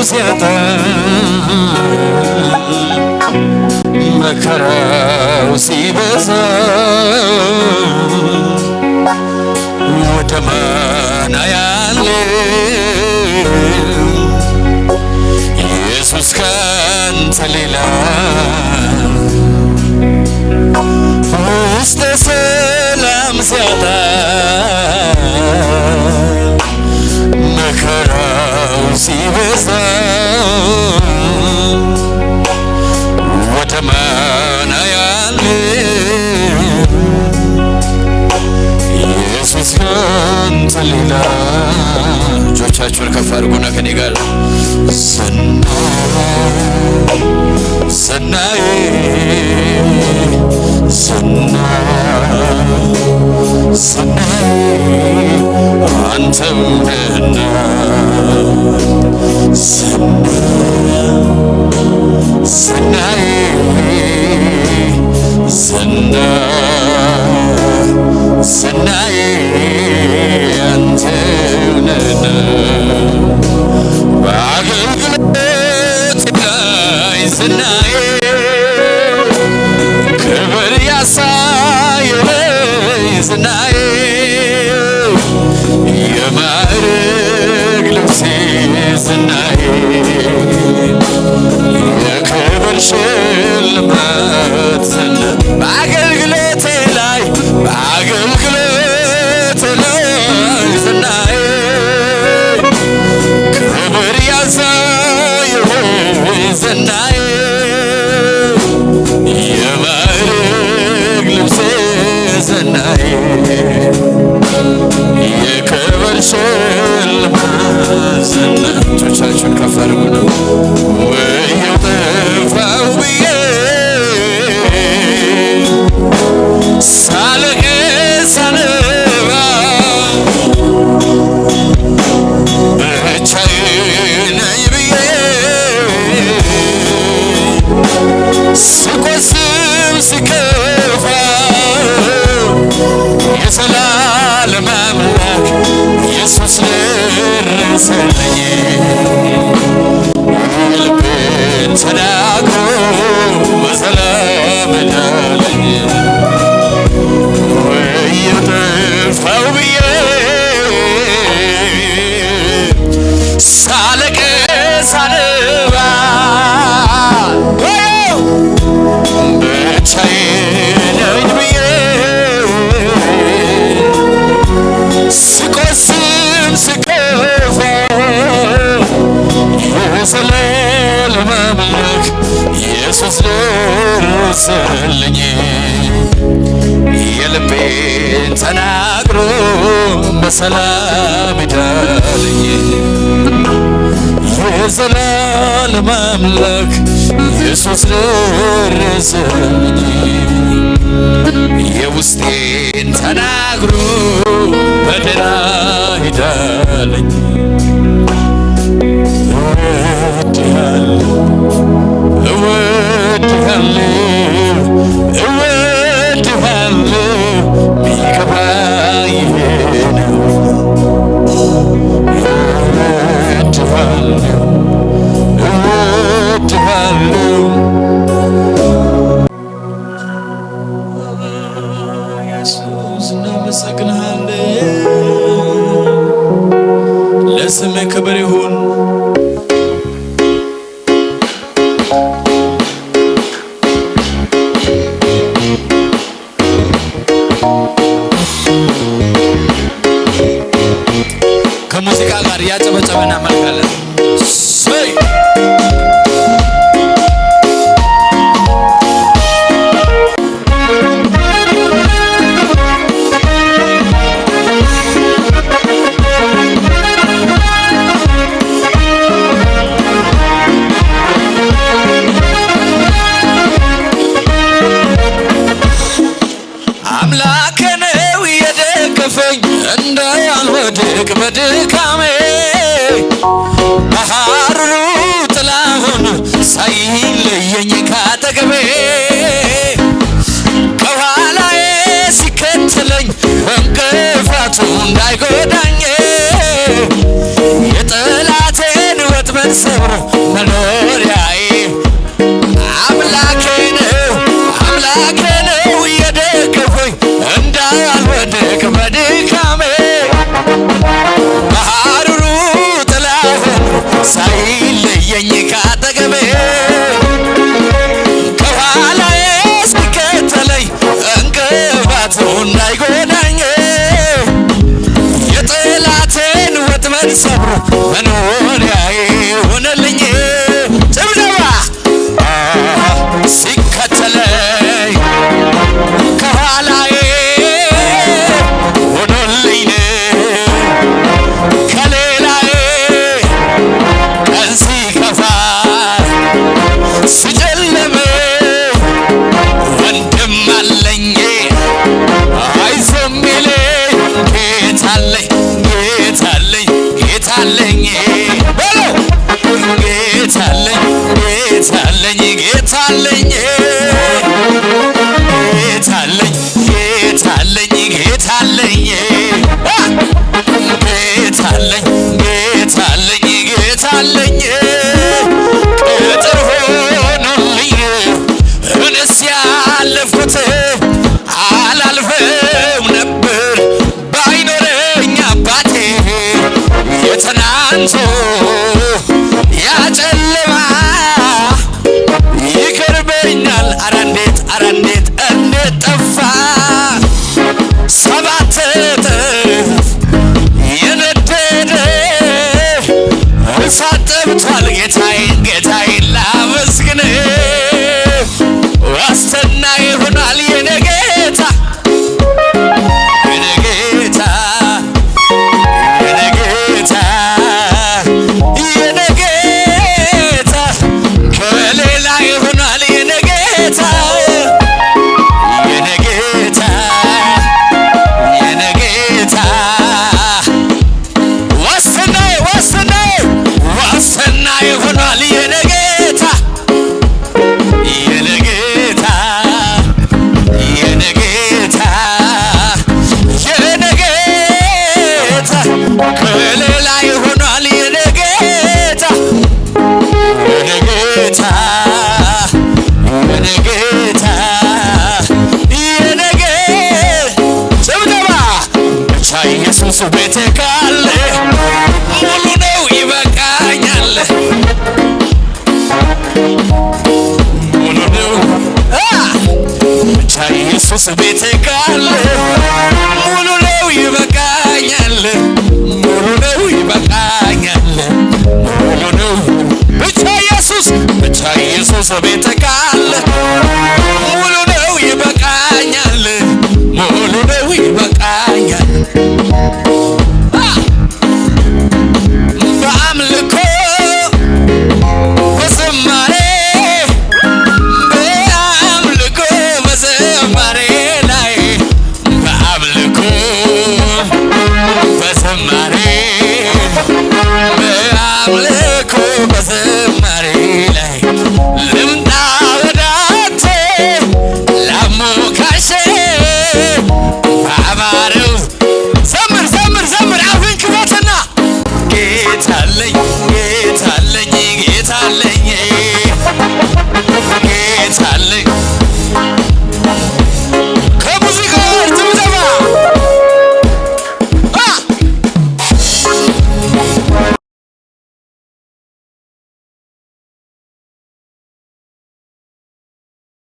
ሲያጣ መከራው ሲበዛ ወደ ማን ያለው ኢየሱስ ካንተ ሌላ ውስጠ ሰላም ሲያጣ መከራው ሲበዛ ወደ ማን ያለው ኢየሱስ ካንተ ሌላ እጆቻችሁን ከፍ አድርጉና ከኔ ጋር ዝናዬ አንተው ነህና ዝናዬ አንተው ነህና በአገልግሎት ላይ ዝናዬ ክብር ያሳየኝ ዝናዬ የማዕረግ ልብሴ ዝናዬ የክብር ሽልማት ዝና በአገልግሎቴ ላይ ዝናዬ ክብር ያሳየኝ ዝናዬ የማዕረግ ልብሴ ዝናዬ የክብር ሽልማት ዝና እጆቻችሁን ከፍ አድርጉ ነው ወየው ጠፋሁ ብዬ ሳለቅስ ሳነባ ብቻዬን ነኝ ብዬ ስቆስም ስከፋ የዘላለም አምላክ ኢየሱስ ደረሰልኝ ልቤን ተናግሮ በሰላም ዳለኝ ወየው ጠፋሁ ብዬ ሳለቅስ ሳነባ ብቻዬን ነኝ ብዬ ስቆስም ስከፋ የዘላለም አምላክ ኢየሱስ ደረሰልኝ የልቤን ተናግሮ በሰላም ዳለኝ የዘላለም አምላክ ኢየሱስ ደረሰልኝ የውስጤን ተናግሮ በደህና ዳለኝ እወድሃለሁ ቢገባኝ ነው እወድሃለሁ ኢየሱስ እናመሰግንሃለን ለስምህ ክብር ይሁን ከሙዚቃ ጋር ያጨበጨበን እናመልካለን አምላኬ ነው የደገፈኝ እንዳልወድቅ በድካሜ በሐሩሩ ጥላ ሆኖ ሳይለየኝ ካጠገቤ ከኋላዬ ሲከተለኝ እንቅፋቱ እንዳይጎዳኝ የጠላቴን ወጥመድ ወጥመድ ሰብሮ መኖሪያዬ አምላኬ ነው የደገፈኝ እንዳልወድቅ በድካሜ በሐሩሩ ጥላ ሆኖ ሳይለየኝ ካጠገቤ ከኋላዬ ሲከተለኝ እንቅፋቱ እንዳይጎዳኝ የጠላቴን ወጥመድ ሰብሮ መኖሪያዬ ሆነልኝ። ጭብጨባ ሲከተለኝ ከኋላዬ ሆኖልኝ ከሌላዬ ቀን ሲከፋ ሲጨልም ወንድም አለኝ አይዞህ የሚለኝ ጌታለኝ ጌታለኝ በለው ጌታለኝ ጌታለኝ ቅጥር ሆኖልኝ እኔስ ያለፍኩት አላልፍም ነበር ባይኖረኝ አባቴ የትናንቱ ያጨለማ ይቀርበኛል። ኧረ እንዴት ጠፋ ሰባት እጥፍ የነደደ እሳት ጠብቷል። ጌታዬን ላመስግን ዋስትና ይሆናል የኔ ጌታ ከሌላ ይሆናል የኔ ጌታ ዋስትና ይሆናል የኔ ጌታ ከሌላ ይሆናል የኔ ጌታ ጭብጨባ ብቻ ኢየሱስ ቤቴ ካለ ሙሉ ነው ይበቃኛል ሙሉ ነው ብቻ ኢየሱስ ቤቴ ካለ